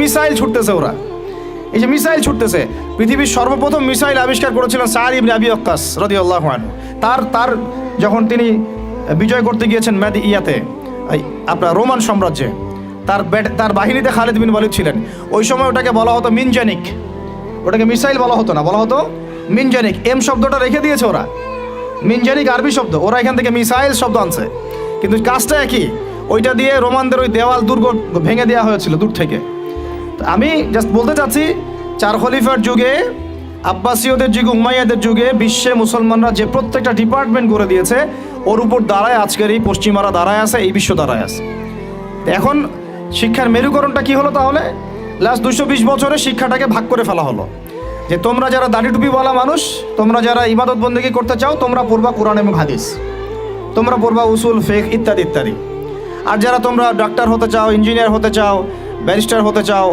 Missile ছুটতেছে ওরা, এই যে মিসাইল ছুটতেছে, পৃথিবীর সর্বপ্রথম মিসাইল আবিষ্কার করেছিলেন সাদ ইবনে আবি ওয়াক্কাস রাদিয়াল্লাহু আনহু। তার যখন তিনি বিজয় করতে গিয়েছেন আপনার রোমান সাম্রাজ্যে, তার বাহিনীতে খালিদ বিন ওয়ালিদ ছিলেন। ওই সময় ওটাকে বলা হতো মিনজানিক, ওটাকে মিসাইল বলা হতো না, বলা হতো মিনজানিক। এম শব্দটা রেখে দিয়েছে ওরা, মিনজানিক আরবি শব্দ, ওরা এখান থেকে মিসাইল শব্দ আনছে, কিন্তু কাজটা একই। ওইটা দিয়ে রোমানদের ওই দেওয়াল দুর্গ ভেঙে দেওয়া হয়েছিল দূর থেকে। আমি জাস্ট বলতে চাচ্ছি, চার খলিফার যুগে, আব্বাসীয়দের যুগে, উমাইয়াদের যুগে বিশ্বে মুসলমানরা যে প্রত্যেকটা ডিপার্টমেন্ট করে দিয়েছে, ওর উপর দাঁড়ায় আজকের এই পশ্চিমারা দাঁড়ায় আছে, এই বিশ্ব দাঁড়ায় আছে। এখন শিক্ষার মেরুকরণটা কি হলো তাহলে? লাস্ট 220 বছরে শিক্ষাটাকে ভাগ করে ফেলা হলো, যে তোমরা যারা দাড়ি টুপিওয়ালা মানুষ, তোমরা যারা ইবাদত বন্দেগী করতে চাও, তোমরা পড়বা কোরআন এবং হাদিস, তোমরা পড়বা উসুল, ফিকহ ইত্যাদি ইত্যাদি। আর যারা তোমরা ডাক্তার হতে চাও, ইঞ্জিনিয়ার হতে চাও, ব্যারিস্টার হতে চাও,